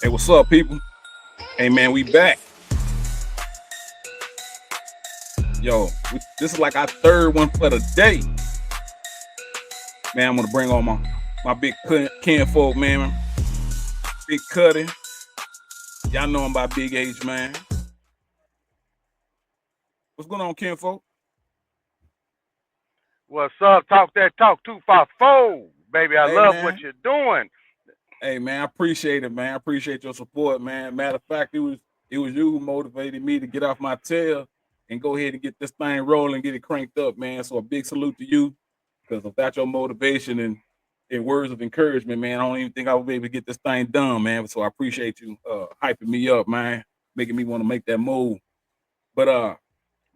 Hey, what's up, people? Hey, man, we back. Yo, this is like our third one for the day. Man, I'm gonna bring on my big kinfolk, man. Big Cuddy. Y'all know him by Big H, man. What's going on, kinfolk? What's up? Talk that talk 254, baby. I Hey, love what man. you're doing. Hey, man, I appreciate it, man. I appreciate your support, man. Matter of fact, it was you who motivated me to get off my tail and go ahead and get this thing rolling, get it cranked up, man. So a big salute to you, because without your motivation and words of encouragement, man, I don't even think I would be able to get this thing done, man. So I appreciate you hyping me up, man, making me want to make that move. But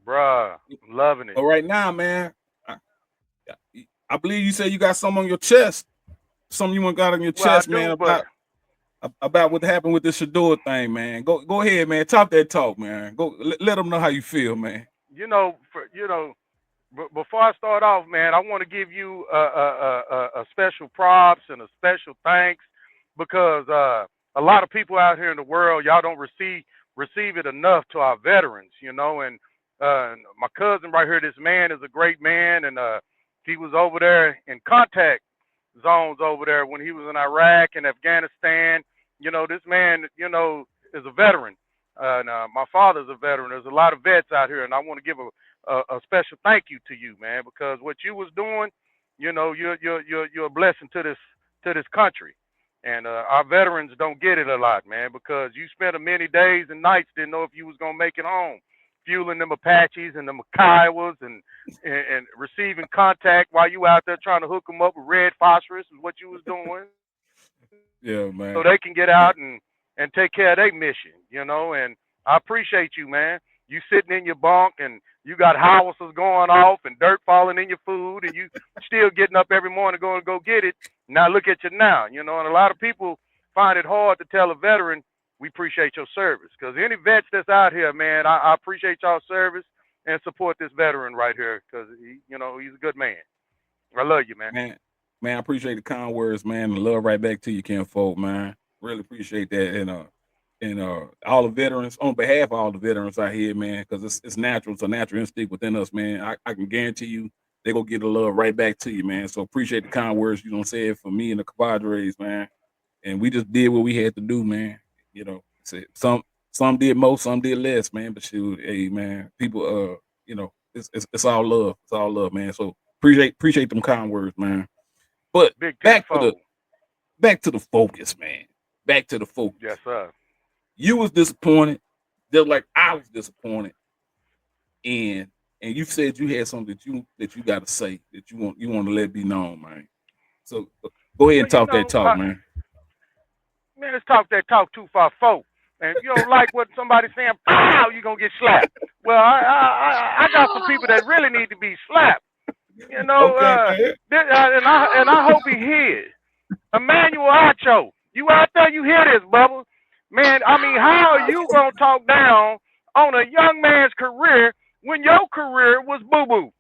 Bruh, loving it. but right now, man, I, I believe you said you got something on your chest, something you want got on your Well, I chest, man, do, but about what happened with the Shador thing, man. Go ahead, man. Talk that talk, man. Go let them know how you feel, man. before I start off, man, I want to give you a special props and a special thanks because a lot of people out here in the world, y'all don't receive it enough to our veterans, and my cousin right here, this man is a great man, and he was over there in contact zones over there when he was in Iraq and Afghanistan. This man, is a veteran. And my father's a veteran. There's a lot of vets out here, and I want to give a special thank you to you, man, because what you was doing, you're a blessing to this country, and our veterans don't get it a lot, man, because you spent a many days and nights didn't know if you was gonna make it home, fueling them Apaches and them Kiowas and receiving contact while you out there trying to hook them up with red phosphorus is what you was doing, so they can Yeah, get man. out and take care of their mission. And I appreciate you, man. You sitting in your bunk and you got howitzers going off and dirt falling in your food and you still getting up every morning going to go get it. Now look at you now. And a lot of people find it hard to tell a veteran we appreciate your service because any vets that's out here, man, I appreciate y'all service and support this veteran right here because he's a good man. I love you, man. Man, I appreciate the kind words, man, and love right back to you, kinfolk, man. Really appreciate that, and all the veterans, on behalf of all the veterans out here, man, because it's natural, it's a natural instinct within us, man. I can guarantee you they gonna get the love right back to you, man. So appreciate the kind words you don't say it for me and the compadres, man. And we just did what we had to do, man. Some did more, some did less, man. But shoot, hey, man, people, it's all love, it's all love, man. So appreciate them kind words, man. But Big back to the tenfold. back to the focus, man. Back to the Yes, focus. sir. You was disappointed, just like I was disappointed, and you said you had something that you got to say that you want to let be known, man. So go ahead Well, and talk that talk, man. man, let's talk that talk 254. And if you don't like what somebody's saying, pow, you're going to get slapped. Well, I got some people that really need to be slapped. You know, Okay, uh, man. and I hope he hears. Emmanuel Acho, you out there, you hear this, Bubba. Man, I mean, how are you going to talk down on a young man's career when your career was boo-boo?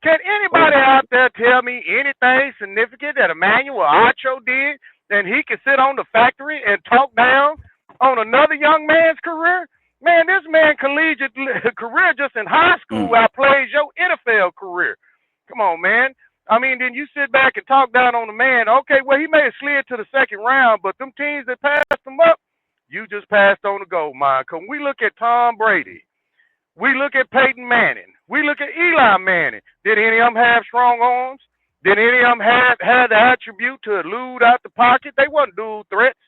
Can Oh, anybody out there tell me anything significant that Emmanuel Acho did? And he can sit on the factory and talk down on another young man's career? Man, this man collegiate career just in high school mm, outplays your NFL career. Come on, man. I mean, then you sit back and talk down on the man. Okay, well, he may have slid to the second round, but them teams that passed him up, you just passed on the gold mine. Because we look at Tom Brady, we look at Peyton Manning. We look at Eli Manning. Did any of them have strong arms? Did any of them have the attribute to elude out the pocket? They wasn't dual threats.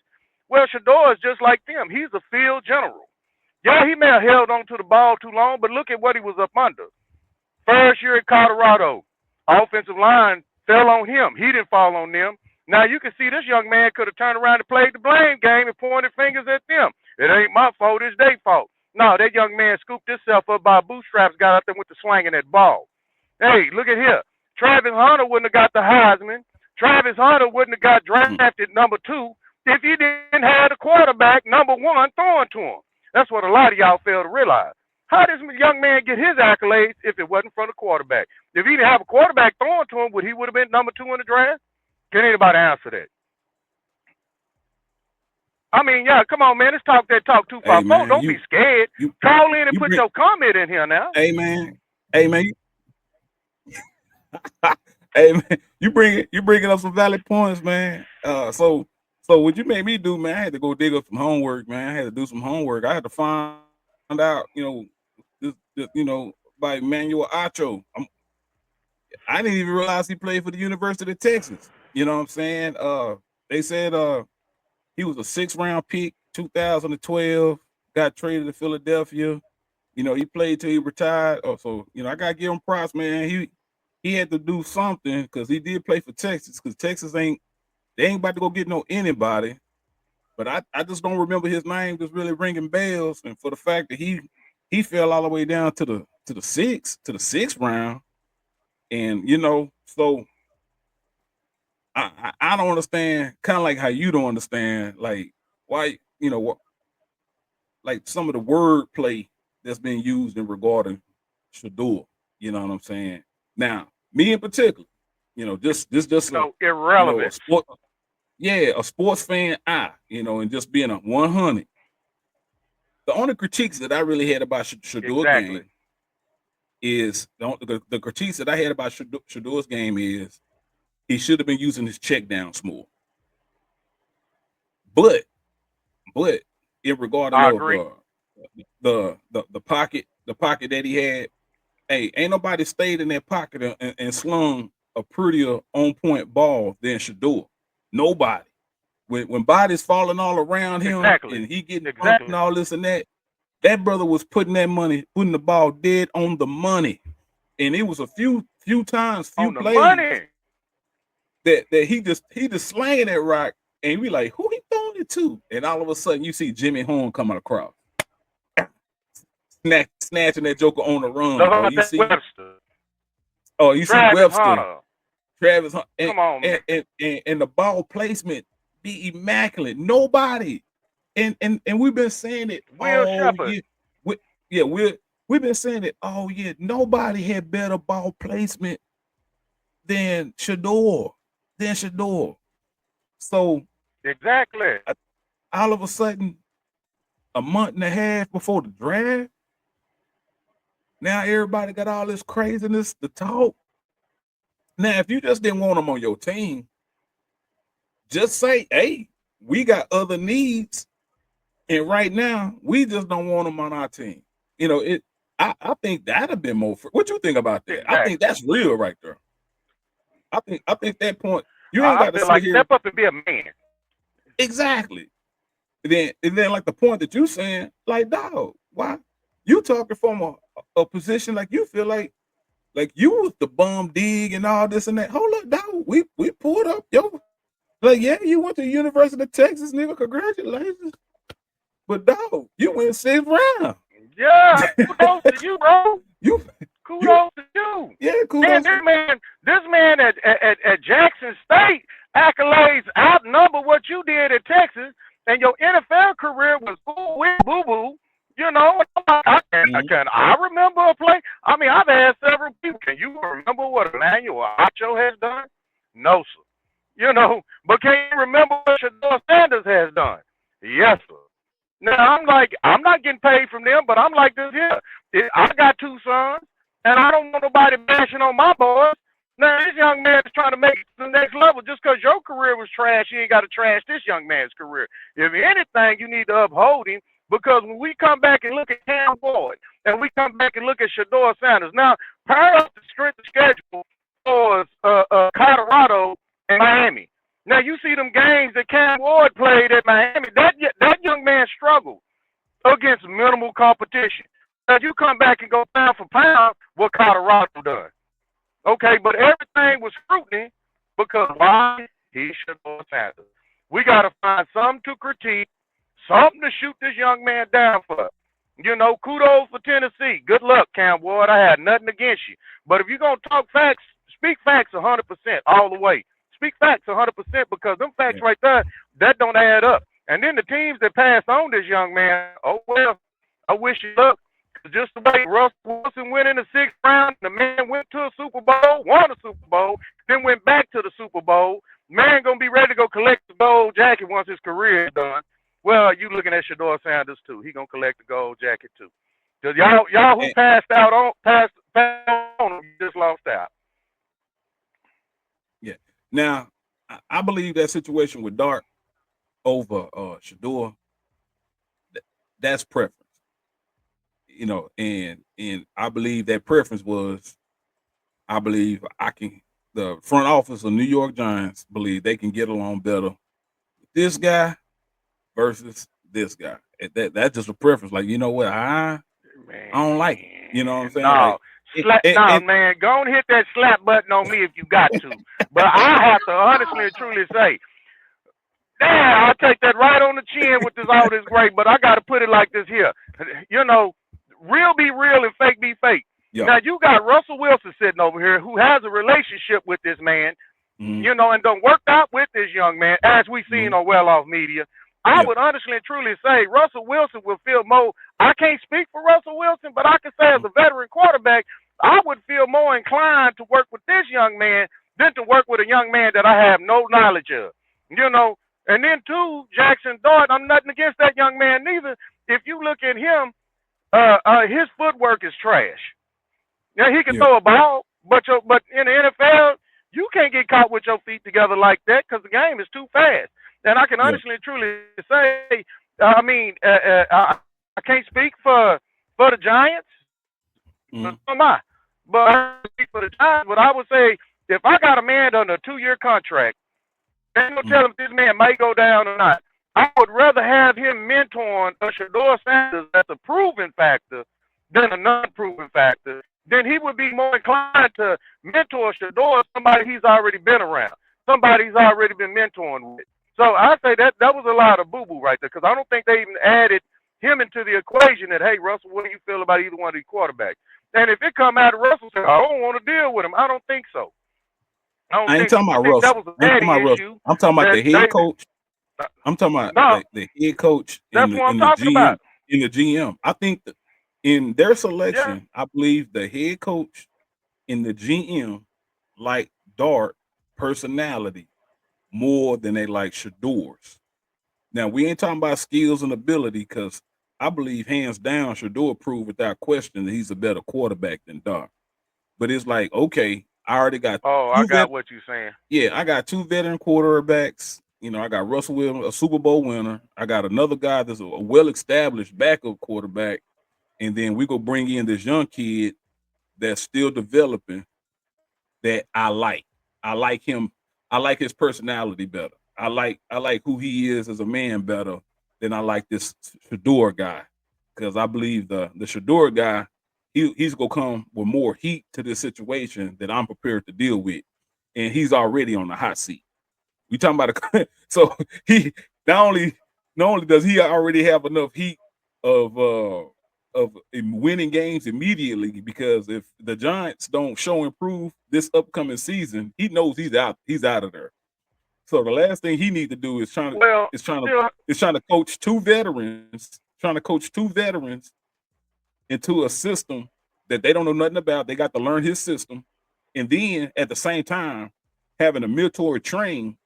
Well, Shador is just like them. He's a field general. Yeah, he may have held on to the ball too long, but look at what he was up under. First year at Colorado, offensive line fell on him. He didn't fall on them. Now you can see this young man could have turned around and played the blame game and pointed fingers at them. It ain't my fault, it's their fault. No, that young man scooped himself up by bootstraps, got out there with the swinging that ball. Hey, look at here. Travis Hunter wouldn't have got the Heisman. Travis Hunter wouldn't have got mm. drafted number 2 if he didn't have the quarterback number 1 throwing to him. That's what a lot of y'all fail to realize. How does this young man get his accolades if it wasn't from the quarterback? If he didn't have a quarterback throwing to him, would he would have been number 2 in the draft? Can anybody answer that? I mean, yeah, come on, man. Let's talk that talk too Hey far. Folk, man, don't be scared. you Call in and you put bring. your comment in here now. Hey man, hey man, hey man, you bringing up some valid points, man. So what you made me do, man? I had to go dig up some homework, man. I had to do some homework. I had to find out, by Emmanuel Acho. I didn't even realize he played for the University of Texas. You know what I'm saying? They said he was a 6th round pick, 2012. Got traded to Philadelphia. He played till he retired. Oh, so I gotta give him props, man. He had to do something because he did play for Texas. Because Texas ain't about to go get no anybody. But I just don't remember his name just really ringing bells. And for the fact that he fell all the way down to the sixth round, and so I don't understand, kind of like how you don't understand, like why what like some of the wordplay that's being used in regarding Shador. You know what I'm saying? Now, me in particular, just a a Irrelevance. sport, yeah, a sports fan, and just being a 100. The only critiques that I really had about Shador Exactly. game is the critiques that I had about Shador's game is he should have been using his check downs more. But but in regarding I of agree. the pocket that he had, hey, ain't nobody stayed in that pocket and slung a prettier on point ball than Shador. Nobody. When bodies falling all around him Exactly. and he getting bumped and Exactly. all this and that brother was putting the ball dead on the money. And it was a few times, few On the plays money. that he just slanging that rock, and we like, who he throwing it to? And all of a sudden you see Jimmy Horn coming across, snatching that joker on the run, Look or at you that see Webster. or you see Travis Webster, Hunter. Travis Hunt, and Come on, man. and, and the ball placement be immaculate. Nobody, and we've been saying it Will all Shepard. year. We, yeah, we've been saying it all year. Nobody had better ball placement than Shador. So Exactly. uh, all of a sudden, a month and a half before the draft, now everybody got all this craziness to talk. Now, if you just didn't want them on your team, just say, "Hey, we got other needs, and right now we just don't want them on our team." It. I think that'd have been more. What you think about that? I think Exactly. that's real right there. I think that point you ain't I got to feel sit like here step up and be a man. exactly. And then like the point that you saying, like, dog, why you talking from a position like you feel like you was the bum dig and all this and that. Hold up, dog. We pulled up, yo. Like, yeah, you went to the University of Texas, nigga. Congratulations. But dog, you went 6th round. Yeah, kudos to you, bro. you you Kudos to you. yeah, Man, kudos. this man at Jackson State accolades outnumber what you did at Texas, and your NFL career was boo boo. You know, Mm-hmm. I remember a play. I mean, I've asked several people, can you remember what Emmanuel Acho has done? No, sir. But can you remember what Shador Sanders has done? Yes, sir. Now I'm like, I'm not getting paid from them, but I'm like this here. I got two sons, and I don't want nobody bashing on my boys. Now this young man is trying to make it to the next level. Just because your career was trash, you ain't got to trash this young man's career. If anything, you need to uphold him because when we come back and look at Cam Boyd, and we come back and look at Shador Sanders, now pair up the strength of schedule for Colorado and Miami. Now you see them games that Cam Ward played at Miami. That young man struggled against minimal competition. Now you come back and go pound for pound what Colorado done. Okay, but everything was scrutiny because why? He should have Sanders. We got to find something to critique, something to shoot this young man down for. Kudos for Tennessee. Good luck, Cam Ward. I had nothing against you. But if you're going to talk facts, speak facts 100% all the way. Speak facts 100% because them facts Yeah. right there, that don't add up. And then the teams that passed on this young man, oh, well, I wish you luck. Just the way Russell Wilson went in the 6th round, the man went to a Super Bowl, won a Super Bowl, then went back to the Super Bowl. Man gonna be ready to go collect the gold jacket once his career is done. Well, you looking at Shador Sanders too. He gonna collect the gold jacket too. Cause y'all who And, passed on him, you just lost out. yeah. Now, I believe that situation with Dart over Shador, th- that's preference. And I believe that preference was, I believe I can the front office of New York Giants believe they can get along better with this guy versus this guy. That's just a preference. Like, you know what, I don't like him. You know what I'm Man, saying? no. Like, it, No, it, man. Go and hit that slap button on me if you got to. But I have to honestly and truly say, damn, I take that right on the chin with this all this great, but I got to put it like this here. You know, real be real and fake be fake. yeah. Now you got Russell Wilson sitting over here who has a relationship with this man, Mm-hmm, and don't work out with this young man, as we mm-hmm, seen on Well Off Media. I yeah. would honestly and truly say Russell Wilson will feel more. I can't speak for Russell Wilson, but I can say as Mm-hmm, a veteran quarterback, I would feel more inclined to work with this young man than to work with a young man that I have no knowledge of. You know, and then too, Jackson Dart, I'm nothing against that young man neither. If you look at him, his footwork is trash. Now he can yeah. throw a ball, but in the NFL, you can't get caught with your feet together like that because the game is too fast. And I can Yeah. honestly and truly say, I can't speak for the Giants, but Mm-hmm, so am I. But I can't speak for the Giants. But I would say if I got a man under a 2-year contract, ain't no mm-hmm, telling if this man may go down or not. I would rather have him mentoring a Shador Sanders that's a proven factor than a non-proven factor. Then he would be more inclined to mentor Shador, somebody he's already been around, somebody he's already been mentoring with. So I say that was a lot of boo boo right there because I don't think they even added him into the equation. That hey Russell, what do you feel about either one of these quarterbacks? And if it come out of Russell, say I don't want to deal with him. I don't think so. I don't I ain't think so. talking I about think that Russell. was a I ain't talking daddy about Russell. issue I'm talking about that the head they. coach. I'm talking about No, the head coach that's and the what I'm and the talking GM about. in the GM. I think that in their Yeah. selection, I believe the head coach and the GM like Dart personality more than they like Shador's. Now we ain't talking about skills and ability because I believe hands down Shador proved without question that he's a better quarterback than Dart. But it's like, okay, I already got Oh, I two got vet what you're saying. yeah, I got two veteran quarterbacks. I got Russell Wilson, a Super Bowl winner. I got another guy that's a well established backup quarterback. And then we go bring in this young kid that's still developing that I like. I like him. I like his personality better. I like who he is as a man better than I like this Shador guy. Because I believe the Shador guy, he's gonna come with more heat to this situation that I'm prepared to deal with. And he's already on the hot seat. We talking about so he not only not only does he already have enough heat of winning games immediately because if the Giants don't show improve this upcoming season, he knows he's out of there. So the last thing he need to do is Well, still, coach two veterans into a system that they don't know nothing about. They got to learn his system, and then at the same time having a mentor train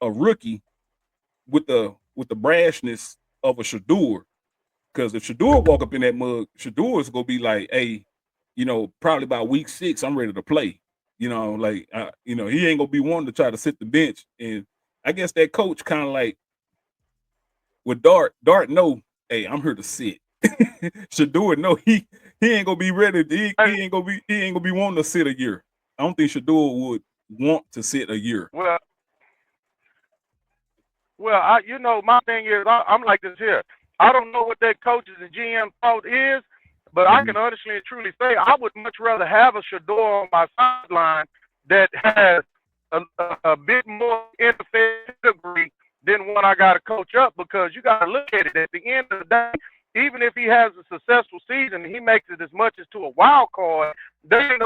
a rookie with the brashness of a Shador. Because if Shador walk up in that mug, Shador is gonna be like, "Hey, probably by week 6, I'm ready to play." He ain't gonna be wanting to try to sit the bench. And I guess that coach kind of like with Dart know, "Hey, I'm here to sit." Shador know he ain't gonna be ready. He ain't gonna be wanting to sit a year. I don't think Shador would want to sit a year. well, my thing is, I'm like this here. I don't know what that coaches and GM thought is, but I Mm-hmm. can honestly and truly say I would much rather have a Shador on my sideline that has a bit more NFL degree than one I got to coach up because you got to look at it. At the end of the day, even if he has a successful season and he makes it as much as to a wild card, there isn't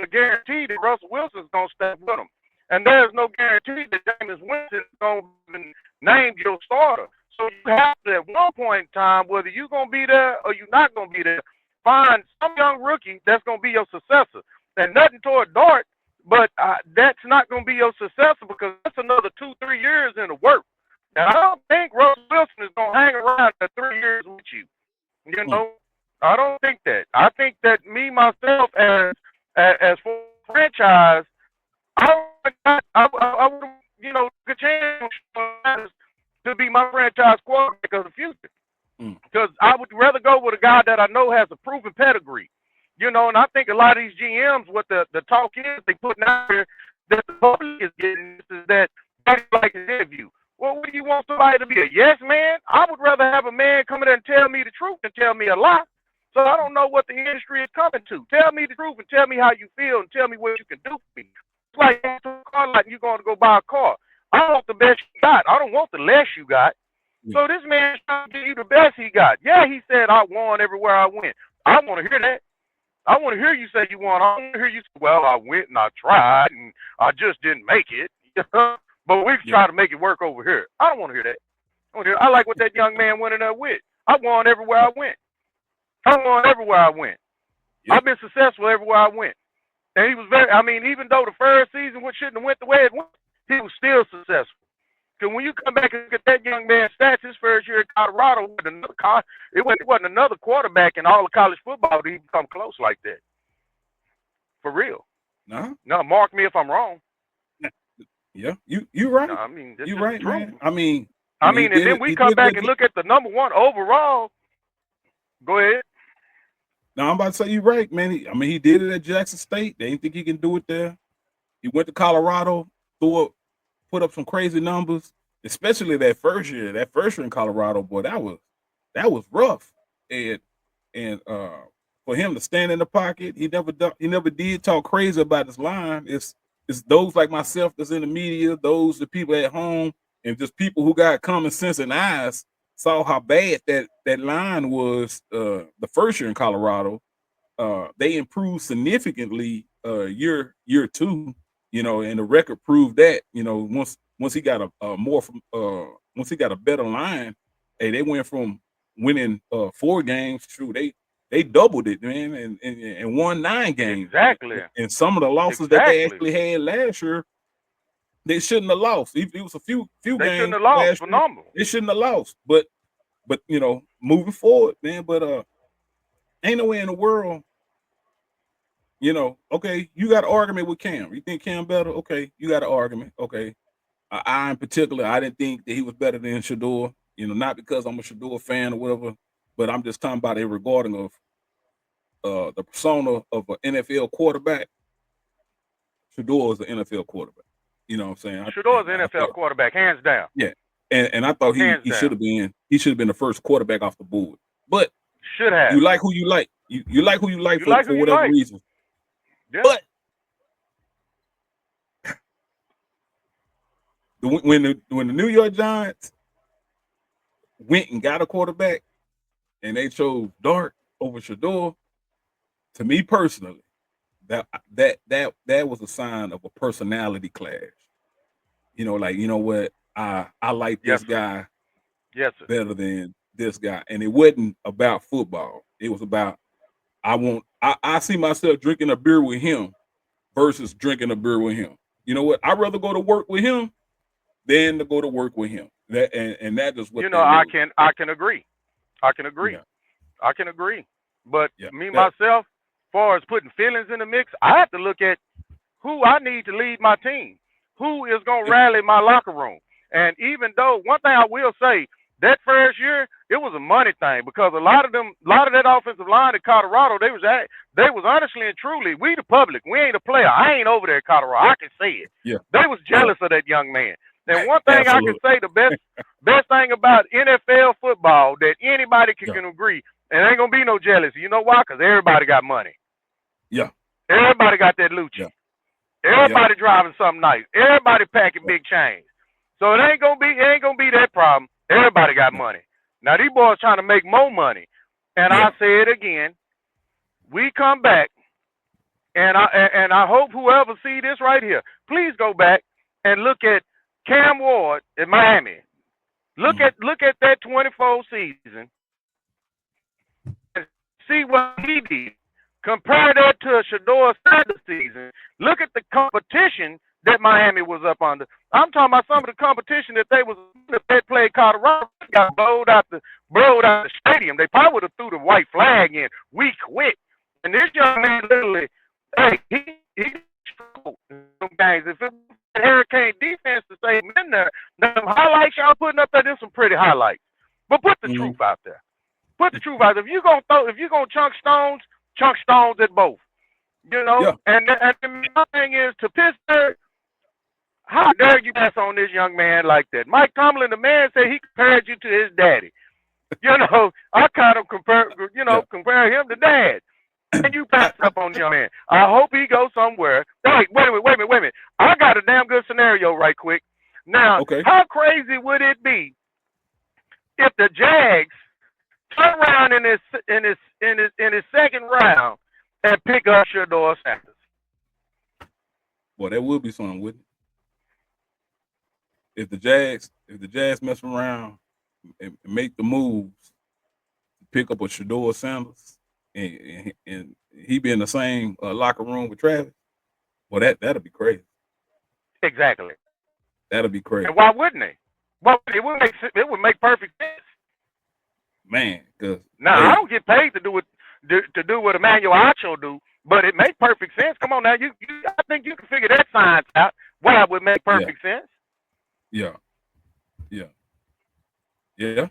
a guarantee that Russell Wilson's going to stay with him. And there's no guarantee that Jameis Winston is going to be named your starter. So you have to, at one point in time, whether you're going to be there or you're not going to be there, find some young rookie that's going to be your successor. And nothing toward Dart, but that's not going to be your successor because that's another 2-3 years in the work. And I don't think Russell Wilson is going to hang around for 3 years with you. You Mm, know, I don't think that. I think that me myself as for franchise, I would took a chance to be my franchise quarterback of the future. mm, Because I would rather go with a guy that I know has a proven pedigree. And I think a lot of these GMs, what the talk is, they putting out there that the public is getting is that they like an interview. Well, what do you want somebody to be a yes man? I would rather have a man come in there and tell me the truth than tell me a lie. So I don't know what the industry is coming to. Tell me the truth and tell me how you feel and tell me what you can do for me. It's like going to a car lot and you're going to go buy a car. I want the best you got. I don't want the less you got. yeah, So this man's trying to give you the best he got. Yeah, he said I won everywhere I went. I want to hear that. I want to hear you say you won. I want to hear you say, well, I went and I tried and I just didn't make it. But we yeah, try to make it work over here. I don't want to hear that. I like what that young man went in there with. I won everywhere yeah, I went. I won everywhere I went. yeah, I've been successful everywhere I went. And he was even though the first season shouldn't have went the way it went, he was still successful. Because when you come back and look at that young man's stats, his first year at Colorado, it wasn't another quarterback in all of college football to even come close like that. For real. nah, Now, mark me if I'm wrong. nah, yeah. You No, right. I mean, this You is the right, truth. man. I mean, he And did then it. we He come did back it and again. look at the number one overall. Go ahead. Now I'm about to say you right, man. He did it at Jackson State. They didn't think he can do it there. He went to Colorado, threw up, put up some crazy numbers, especially that first year. That first year in Colorado, boy, that was rough. And and for him to stand in the pocket, he never did talk crazy about his line. It's those like myself that's in the media, those the people at home, and just people who got common sense and eyes saw how bad that line was the first year in Colorado. They improved significantly year two, and the record proved that. Once he got a more from once he got a better line, hey, they went from winning 4 games. True, they doubled it, man, and won 9 games. Exactly. And some of the losses that they Exactly. actually had last year, they shouldn't have lost. It was a few They shouldn't games have lost. last year Phenomenal. they shouldn't have lost. But moving forward, man. But ain't no way in the world. Okay, you got an argument with Cam. You think Cam better? Okay, you got an argument. Okay. I in particular, I didn't think that he was better than Shador. Not because I'm a Shador fan or whatever, but I'm just talking about it regarding of the persona of an NFL quarterback. Shador is an NFL quarterback. You know what I'm saying? Shador's I an NFL thought, quarterback, hands down. yeah, and I thought he Hands he should down. have been the first quarterback off the board. But Should you have. like who you like. You like who you like You for like who for you whatever like. reason. Yeah. But when the New York Giants went and got a quarterback and they chose Dart over Shador, to me personally, that was a sign of a personality clash. Like what, I like Yes, this sir. guy Yes, sir. better than this guy, and it wasn't about football. It was about I see myself drinking a beer with him versus drinking a beer with him. You know what? I'd rather go to work with him than to go to work with him. And that is what that I was. can agree. I can agree. Yeah, I can agree. But yeah, me that myself, as far as putting feelings in the mix, I have to look at who I need to lead my team, who is going to yeah, rally my locker room. And even though one thing I will say, that first year it was a money thing because a lot of that offensive line in Colorado, they was honestly and truly, we the public, we ain't a player. I ain't over there in Colorado. I can say it. yeah, They was yeah, jealous of that young man. And one thing I can absolutely. say, the best thing about NFL football that anybody Yeah, can agree, and ain't gonna be no jealousy. You know why? Because everybody got money. yeah, Everybody got that yeah, Lucci. yeah, Everybody driving something nice. Everybody packing yeah, big chains. So it ain't gonna be that problem. Everybody got yeah, money. Now these boys trying to make more money. And yeah, I say it again. We come back and I hope whoever see this right here, please go back and look at Cam Ward in Miami. Look mhm, at look at that 24 season and see what he did. Compare that to Shador Sanders season. Look at the competition that Miami was up under. I'm talking about some of the competition that they was if they played Colorado got blowed out the stadium. They probably would have threw the white flag in. We quit. And this young man literally, hey, he struggled in some games. If it was Hurricane defense to say him in there, them highlights y'all putting up there, there's some pretty highlights. But put the Mm-hmm. truth out there. Put the truth out there. If you're gonna chunk stones at both. You know, Yeah. and my thing is to Pittsburgh, how dare you pass on this young man like that? Mike Tomlin, the man said he compared you to his daddy. You know, I kind of Yeah. compare him to dad. And you I, pass I up on the young man. I hope he goes somewhere. Hey, wait a minute. I got a damn good scenario right quick. Now, okay. how crazy would it be if the Jags turn around in his second round and pick up Shador Sanders? Well, that would be something, wouldn't it? If the Jags mess around and make the moves to pick up a Shador Sanders, and he be in the same locker room with Travis, well, that'll be crazy. Exactly. That'll be crazy, And why wouldn't they? Well, it would make perfect sense. man. Cause Now I hey, don't get paid to do what Emmanuel Acho do, but it makes perfect sense. Come on now, I think you can figure that science out. Why it would make yeah, perfect sense. yeah, yeah, yeah,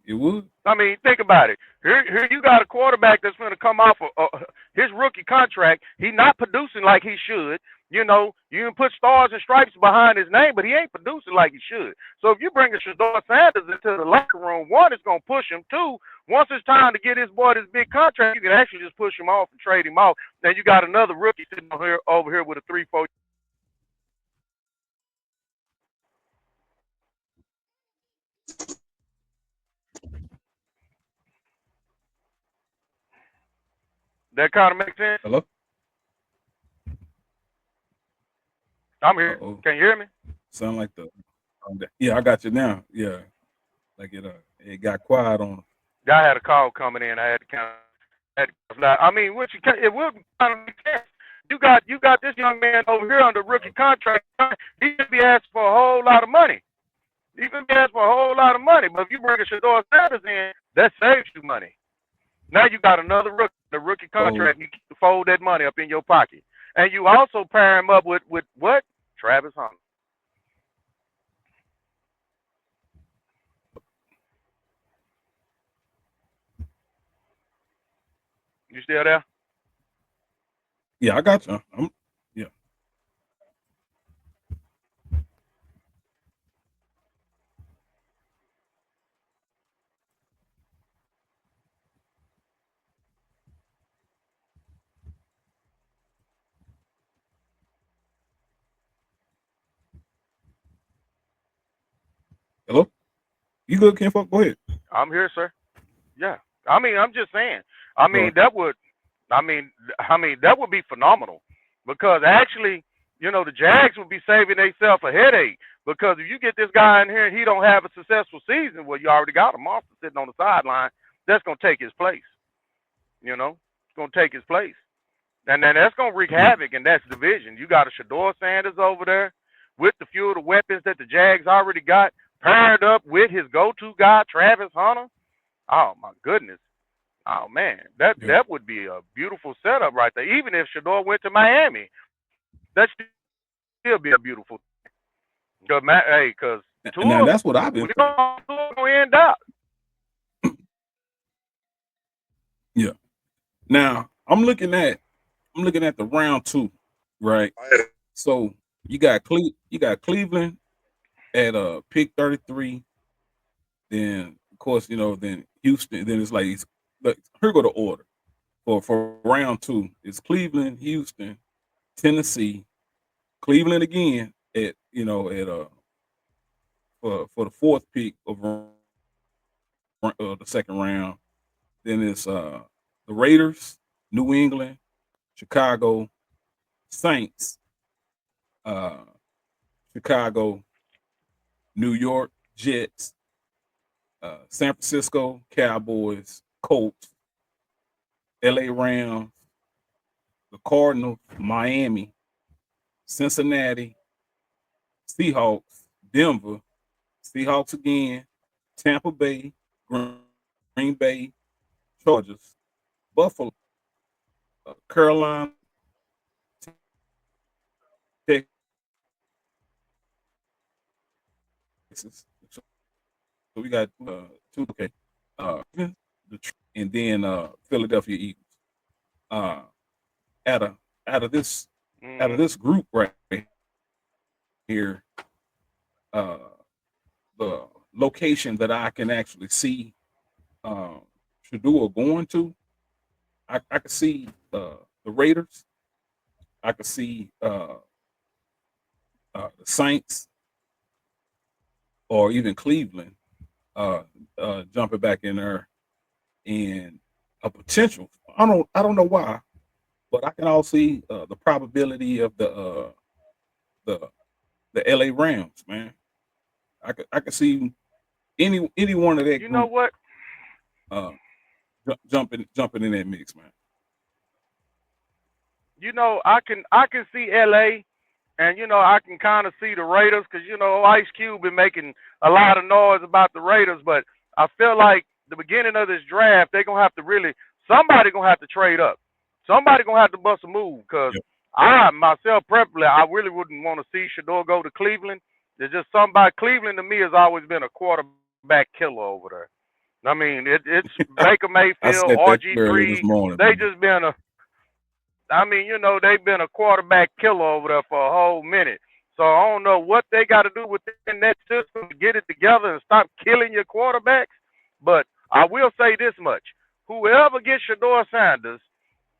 it would. I mean, think about it. Here you got a quarterback that's going to come off of his rookie contract. He's not producing like he should. You know, you can put stars and stripes behind his name, but he ain't producing like he should. So if you bring a Shador Sanders into the locker room, one, it's going to push him. Two, once it's time to get his boy this big contract, you can actually just push him off and trade him off. Then you got another rookie sitting over here with a 3-4. That kind of makes sense. Hello. I'm Uh here. oh. Can you hear me? Sound like the. Yeah, I got you now. Yeah, like it got quiet on. I had a call coming in. I had to kind of I mean, it would kind of make sense. You got this young man over here under rookie contract. He could be asking for a whole lot of money. He could be asking for a whole lot of money. But if you bring a Shador Sanders in, that saves you money. Now you got another rookie, the rookie So contract. You can fold that money up in your pocket, and you also pair him up with what? Travis Hunter. You still there? yeah, I got you. Yeah. Hello. You good, Ken? Fuck. Go ahead. I'm here, sir. Yeah. I mean, I'm just saying. I All mean, right. that would. I mean, that would be phenomenal because actually, the Jags would be saving themselves a headache because if you get this guy in here and he don't have a successful season, well, you already got a monster sitting on the sideline that's gonna take his place. It's gonna take his place, and then that's gonna wreak Yeah. havoc in that division. You got a Shador Sanders over there with the few of the weapons that the Jags already got paired up with his go-to guy Travis Hunter. Oh my goodness. Oh man, that Yeah. that would be a beautiful setup right there. Even if Shador went to Miami, that still be a beautiful. Because And now Tua, that's what I've been we saying. don't know how Tua gonna end up. Yeah. Now I'm looking at the round two, right? So you got Cleveland at pick 33. Then of course then Houston. Then it's like but here go the order for round two. It's Cleveland, Houston, Tennessee, Cleveland again at at for the fourth pick of the second round. Then it's the Raiders, New England, Chicago, Saints, uh, Chicago, New York Jets, San Francisco Cowboys, Colts, L.A. Rams, the Cardinals, Miami, Cincinnati, Seahawks, Denver, Seahawks again, Tampa Bay, Green Bay, Chargers, Buffalo, Carolina, Texas. So we got two okay. Ravens, and then Philadelphia Eagles. Uh, out of out of this out of Mm-hmm. this group right here, uh, the location that I can actually see um, Shadua going to, I could see the Raiders. I could see the Saints or even Cleveland uh, jumping back in there and a potential. I don't know why, but I can also see the probability of the the LA Rams, man. I could see any one of that You know group what? uh, jumping in that mix, man. I can see LA, and I can kind of see the Raiders because Ice Cube been making a lot of noise about the Raiders, but I feel like the beginning of this draft they're gonna have to really somebody gonna have to trade up, somebody gonna have to bust a move because Yep. I myself preferably I really wouldn't want to see Shador go to Cleveland. There's just somebody Cleveland to me has always been a quarterback killer over there. I mean, it's Baker I Mayfield, said that earlier RG3. this morning, They man. just been a I mean, they've been a quarterback killer over there for a whole minute. So I don't know what they got to do within that system to get it together and stop killing your quarterbacks. But I will say this much: whoever gets Shador Sanders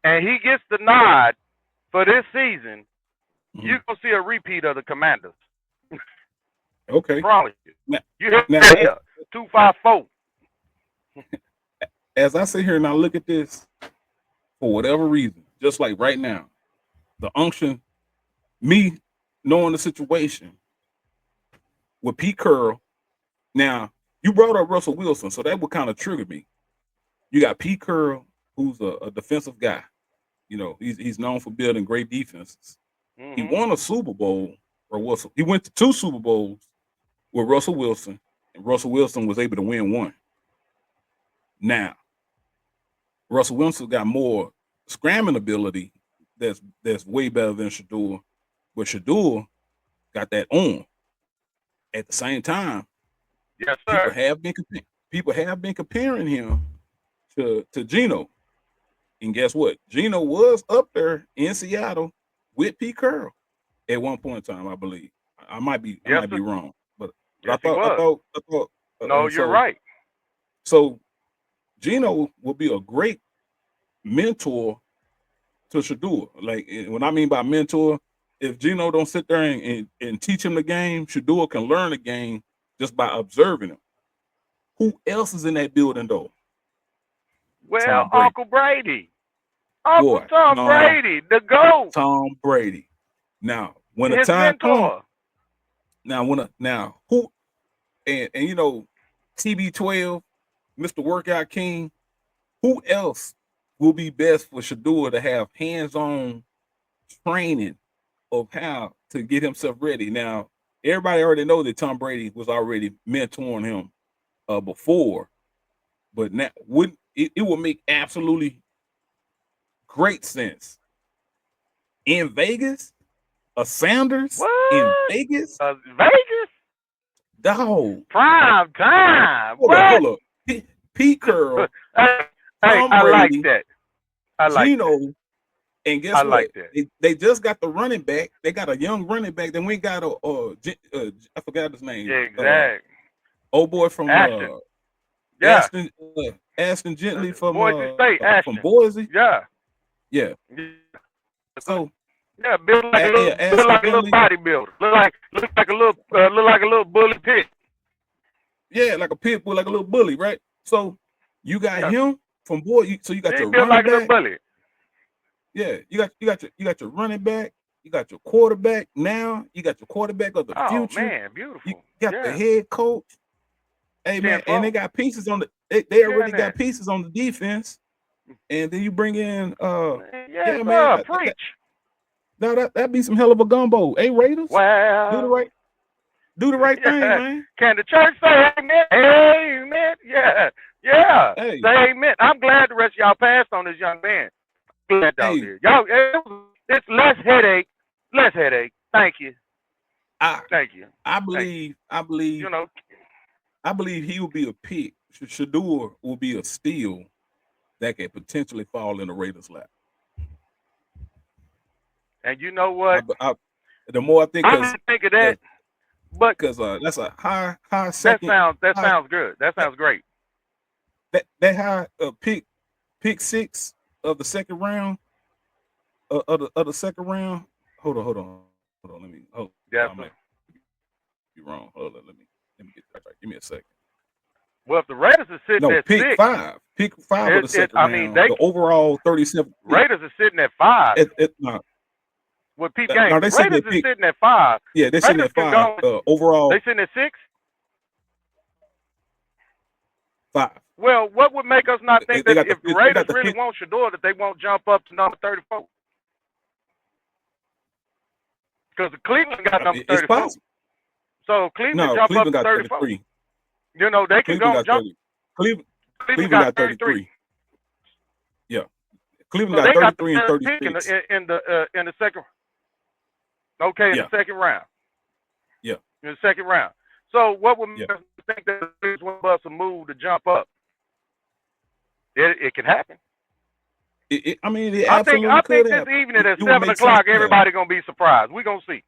and he gets the nod for this season, Mhm. you're gonna see a repeat of the Commanders. Okay. Promise you. Now, You heard now it here. 254. as I sit here and I look at this, for whatever reason, just like right now, the unction, me knowing the situation with Pete Curl. Now, you brought up Russell Wilson, so that would kind of trigger me. You got Pete Curl, who's a defensive guy. He's known for building great defenses. He Mhm. won a Super Bowl, or Russell. He went to two Super Bowls with Russell Wilson, and Russell Wilson was able to win one. Now, Russell Wilson got more scrambling ability that's way better than Shador, but Shador got that on. At the same time, Yes, people sir. have been people have been comparing him to Geno, and guess what? Geno was up there in Seattle with Pete Carroll at one point in time, I believe. I Yes, might sir. be wrong, but Yes, he was. I thought No, you're so. right. So Geno will be a great mentor to Shador. Like what I mean by mentor, if Geno don't sit there and teach him the game, Shador can learn the game just by observing him. Who else is in that building though? Well, Tom Brady. Uncle Brady. Uncle Boy, Tom no, Brady, the GOAT, Tom Brady. Now, when the his time comes, mentor. now who and TB12, Mr. Workout King, who else will be best for Shador to have hands-on training of how to get himself ready? Now, everybody already know that Tom Brady was already mentoring him before, but now would it would make absolutely great sense in Vegas, a Sanders in What? Vegas, Vegas? dog. Prime time. What? Hold up. Pete Carroll, hey, hey, Tom I like Brady, that. I like that. Gino, and I guess what? like that. They just got the running back. They got a young running back. Then we got I forgot his name. Exact. Old boy from Ashton. Yeah. Aston Aston Gently Boise State, from Ashton. Boise. Yeah. Yeah. Yeah. So Yeah, built like a little, yeah, built Aston like a little Gently. bodybuilder. Look like a little bully pit. Yeah, like a pit bull, like a little bully, right? So you got Yeah, him from Boise. So you got he your built running like a little back. bully. Yeah, you got your running back, you got your quarterback now, you got your quarterback of the Oh future, man, you beautiful. got the Yeah, head coach. Hey man, and they 10-4. got pieces on they Yeah, already got man. pieces on the defense, and then you bring in Yes, yeah man, sir. Preach. No, that'd be some hell of a gumbo. Hey, Raiders, do the Well, right do the right thing, yeah. man. Can the church say amen? Amen. Yeah. Yeah. Hey, Say amen. I'm glad the rest of y'all passed on this young man. Glad y'all hey, did. Y'all, it's less headache. Less headache. Thank you. I Thank you. I Thank you. believe I believe You know, I believe he will be a pick. Shador will be a steal that could potentially fall in the Raiders' lap. and you know I, what? I the more I think, I didn't think of that, because but that's a high that second, sounds that high sounds good. That that sounds great. that high pick six of the second round, of the second round. Hold on. I Yes, may sir. be wrong. Hold on, let me get that right. Give me a second. Well, if the Raiders are No, sitting at six, pick five of the it second I mean round, they the overall 37th pick. Raiders are sitting at five No, with Pete Games. no, The they sitting Raiders at are pick. sitting at five. Yeah, they're sitting Raiders at can five. go. They Overall sitting at six. five. Well, what would make us not They, think they that got the if the fifth. They Raiders got the really fifth. want Shador, that they won't jump up to number 34? Because Cleveland got I number mean, it's 34. possible. So Cleveland No, jump up Cleveland to got 34. 33. You know, they can Cleveland go got jump. 30. Cleveland Cleveland Cleveland got got 33. 33. Yeah, Cleveland So got they got the 33 and best pick 36. in the second. Okay, in the Yeah, second round. yeah, In the second round. So what would yeah. make us think that this one bus a move to jump up? It can happen. I mean, it I think absolutely I could think this happen. evening at It would 7 make sense o'clock, to happen. everybody gonna be surprised. We gonna see.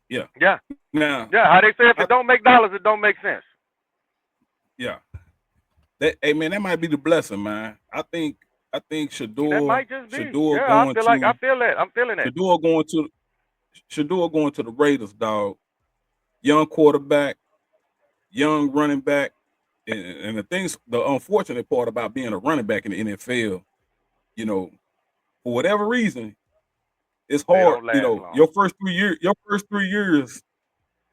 Yeah. Yeah, Now, yeah. How they say if I, it don't make dollars, it don't make sense. yeah. Hey man, that might be the blessing, man. I think That Shador might just be. Shador Yeah, going I to feel that. I'm feeling that. Shador going to Shador going to the Raiders, dog. Young quarterback, young running back, and the unfortunate part about being a running back in the NFL, you know, for whatever reason, it's They hard. don't last long. Your first 3 years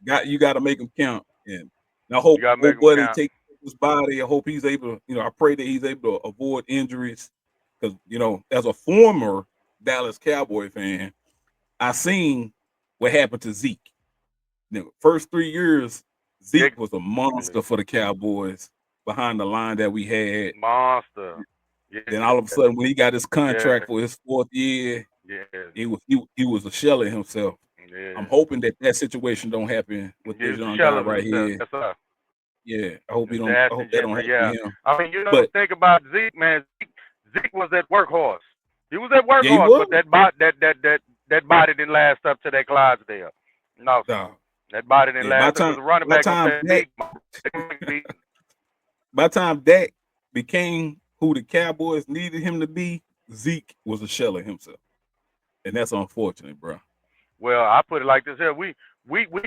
got to make them count. And I You hope gotta make old them buddy count. take his body. I hope he's able. I pray that he's able to avoid injuries because as a former Dallas Cowboy fan, I seen what happened to Zeke. First 3 years, Zeke was a Exactly. monster for the Cowboys behind the line that we had. Monster. Then Yeah. all of a sudden, when he got his Yeah. contract for his fourth year, Yeah. he was a shell of himself. I'm Yeah. hoping that situation don't happen with He this was a young guy shell of right himself. here. Yes, sir. Yeah, I hope he don't. I That's hope that don't gently, happen to yeah. him. I mean, But think about Zeke, man. Zeke was that workhorse. He was that yeah, he workhorse, was. but that body didn't last up to that Clydesdale. No, sir. Nah, That body didn't yeah. By last up time because the running by back gonna time say, Dak "Me, by time Dak became who the Cowboys needed him to be, Zeke was a shell of himself, and that's unfortunate, bro. Well, I put it like this here: we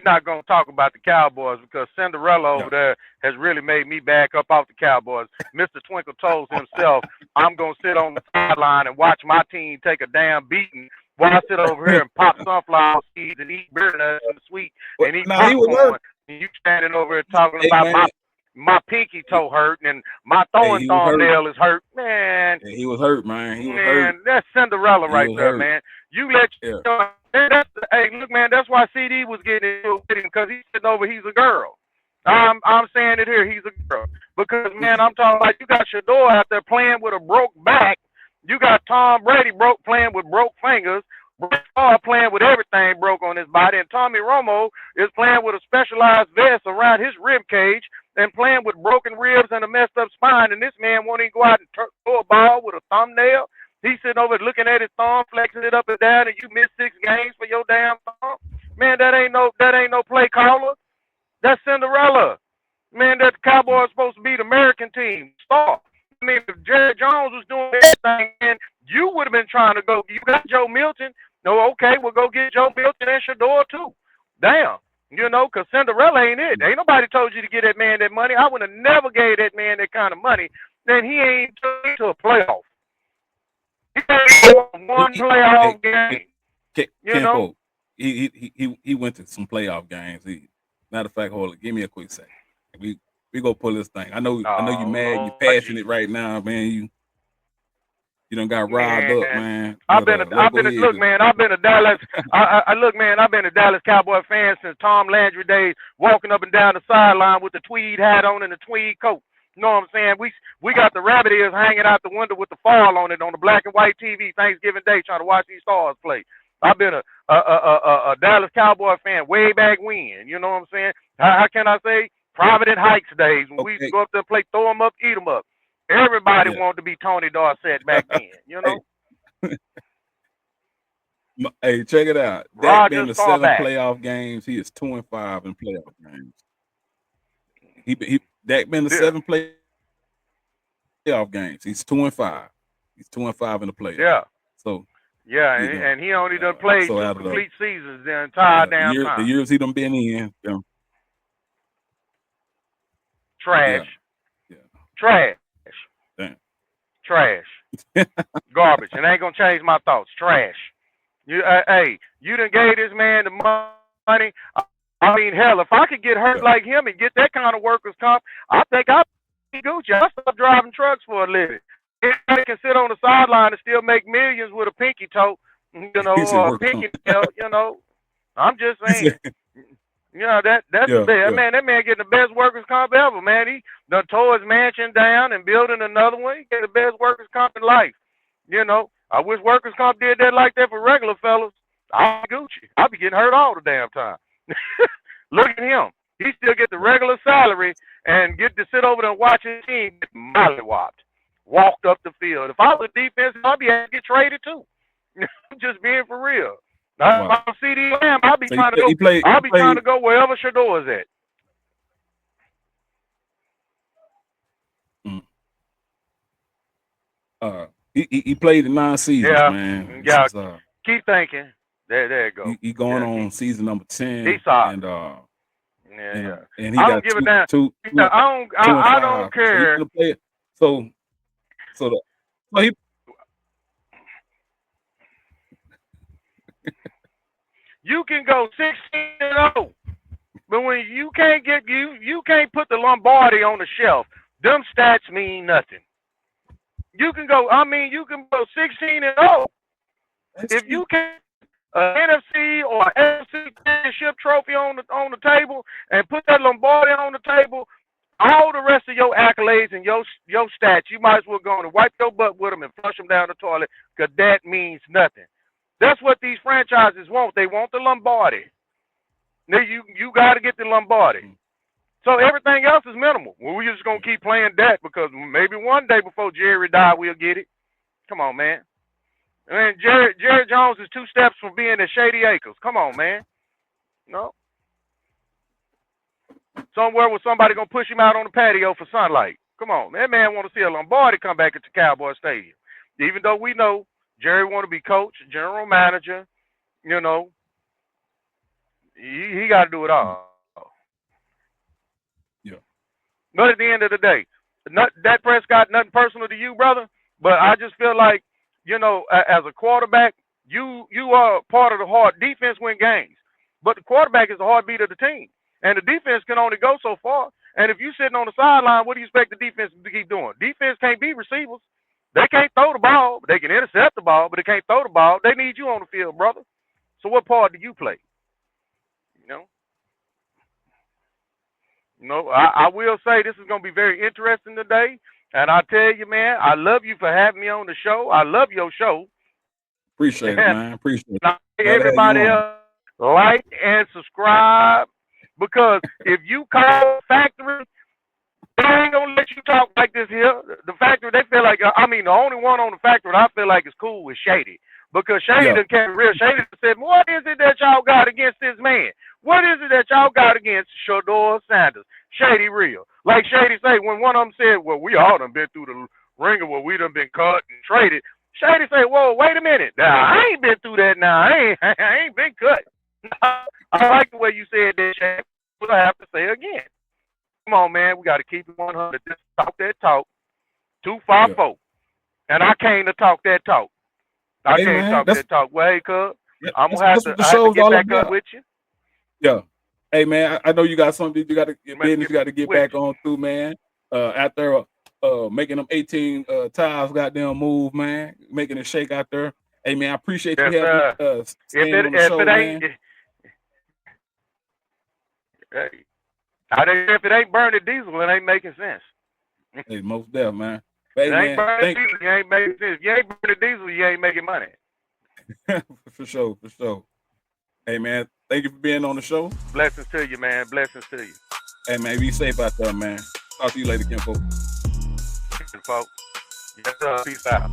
not gonna talk about the Cowboys because Cinderella over Yeah. there has really made me back up off the Cowboys. Mr. Twinkle Toes himself, I'm gonna sit on the sideline and watch my team take a damn beating while I sit over here and pop sunflower seeds and eat beer nuts and sweet Well, and eat now he was hurt. popcorn. And you standing over here talking Hey about man, my pinky toe hurting and my hey, throwing he was hurt. thumbnail is hurt. Man, Hey, he was hurt, man. He was hurt. Man, that's Cinderella He right was there, hurt. man. You let Yeah. hey, look, man, that's why CD was getting into it with him because he's sitting over. He's a girl. I'm saying it here. He's a girl because man, I'm talking about you got Shador out there playing with a broke back. You got Tom Brady playing with broke fingers. Brett Favre playing with everything broke on his body, and Tommy Romo is playing with a specialized vest around his rib cage and playing with broken ribs and a messed up spine. And this man won't even go out and throw a ball with a thumbnail. He's sitting over looking at his thumb, flexing it up and down, and you missed 6 games for your damn thumb. Man, that ain't no play caller. That's Cinderella. Man, that Cowboys supposed to be the American team star. I mean, if Jerry Jones was doing everything, man, you would have been trying to go. You got Joe Milton. No, okay, we'll go get Joe Milton and Shador too. Damn. Because Cinderella ain't it. Ain't nobody told you to get that man that money. I would have never gave that man that kind of money. Then he ain't to a playoff. He ain't won one Hey, playoff game. You Ken know? Folk, he went to some playoff games. Matter of fact, hold it. Give me a quick second. We go pull this thing. I know you're Oh, mad. You're Lord passionate Jesus. right now, man. You done got riled up, Man, man. I've But been, let go ahead. look, man, I've been a Dallas. Look, man, I've been a Dallas Cowboy fan since Tom Landry days, walking up and down the sideline with the tweed hat on and the tweed coat. You know what I'm saying? We got the rabbit ears hanging out the window with the fall on it on the black and white TV Thanksgiving Day, trying to watch these stars play. I've been a Dallas Cowboy fan way back when. You know what I'm saying? How can I say? Provident Heights days when we used to Okay. go up there and play throw 'em up, eat 'em up. Everybody Yeah. wanted to be Tony Dorsett back then. You Hey, know, hey, check it out. Dak Roger been to 7 Staubach. playoff games. He is 2-5 in playoff games. He Dak been to Yeah, 7 playoff games. He's 2-5. He's 2-5 in the playoffs. yeah, So yeah, you know, and he only done played so two out of complete seasons the entire the damn year the time. years he done been in, Trash, yeah, yeah, trash, damn. trash, garbage, and ain't gonna change my thoughts. Trash. Hey, you done gave this man the money. I mean, hell, if I could get hurt Yeah. like him and get that kind of workers' comp, I think I'd be Gucci. I stop driving trucks for a living. Anybody can sit on the sideline and still make millions with a pinky toe, He said or a work pinky nail. I'm just he said saying. That's the yeah, best. yeah. That man getting the best workers' comp ever, man. He done tore his mansion down and building another one. He getting the best workers' comp in life. I wish workers' comp did that like that for regular fellas. I'll be Gucci. I'll be getting hurt all the damn time. Look at him. He still get the regular salary and get to sit over there and watch his team get mollywopped, walked up the field. If I was defense, I'd be able to get traded too. Just being for real. If Wow. I'm CD Lamb, I'll be So trying to go. he I'll be trying played to go wherever Shador is at. mm, he played in 9 seasons, Yeah, man. This yeah. is Keep thinking. There you go. he going Yeah, on season number 10 he's solid. and Yeah, yeah. and he I don't got give a damn. two and I don't five. So he care. gonna play it. So so the so he You can go 16-0, but when you can't put the Lombardi on the shelf. Them stats mean nothing. You can go. I mean, you can go 16-0 that's if true. you can an NFC or NFC championship trophy on the table and put that Lombardi on the table. All the rest of your accolades and your stats, you might as well go and wipe your butt with them and flush them down the toilet because that means nothing. That's what these franchises want. They want the Lombardi. Now you got to get the Lombardi. Mm, So everything else is minimal. Well, we're just gonna yeah. keep playing that because maybe one day before Jerry die, we'll get it. Come on, man. And Jerry Jones is 2 steps from being at Shady Acres. Come on, man. No, somewhere where somebody gonna push him out on the patio for sunlight. Come on, that man want to see a Lombardi come back at the Cowboy Stadium. Even though we know Jerry want to be coach, general manager, you know, he got to do it Mm, all. yeah. But at the end of the day, that Prescott, nothing personal to you, brother. But I just feel like, as a quarterback, you are part of the hard defense win games. But the quarterback is the heartbeat of the team. And the defense can only go so far. And if you're sitting on the sideline, what do you expect the defense to keep doing? Defense can't be receivers. They can't throw the ball, but they can intercept the ball, but they can't throw the ball. They need you on the field, brother. So what part do you play? You know? I will say this is going to be very interesting today. And I tell you, man, I love you for having me on the show. I love your show. Appreciate it, And man. Appreciate it. I Glad to have you everybody on. else like and subscribe because if you call factory, they ain't gonna let you talk like this here. The factory, they feel like, the only one on the factory that I feel like is cool is Shady. Because Shady Yeah. done came real. Shady said, what is it that y'all got against this man? What is it that y'all got against Shador Sanders? Shady real. Like Shady say, when one of them said, well, we all done been through the ringer where we done been cut and traded. Shady say, whoa, wait a minute. Now, I ain't been through that now. I ain't been cut. I like the way you said that, Shady. What I have to say again. Come on, man. We got to keep it 100. Just talk that talk. Yeah. 254. And I came to talk that talk. I Hey can't man, talk that talk. Well, hey, cuz, I'm gonna that's what the I have to show's get all back up about. with you. Yeah. Hey man, I know you got something you got to business you got to get With back on through, man. Out there making them 18 tiles goddamn move, man, making it shake out there. Hey man, I appreciate you Yes, having sir. If staying it on the if show, it ain't, man. if it ain't burning diesel, it ain't making sense. Hey, most deaf, man. But, It hey ain't man, burning diesel, you ain't making sense. If you ain't burning diesel, you ain't making money. for sure, for sure. Hey man, thank you for being on the show. Blessings to you, man. Blessings to you. Hey man, be safe out there, man. Talk to you later, Kim folks. Folks. Yes, sir. Peace out.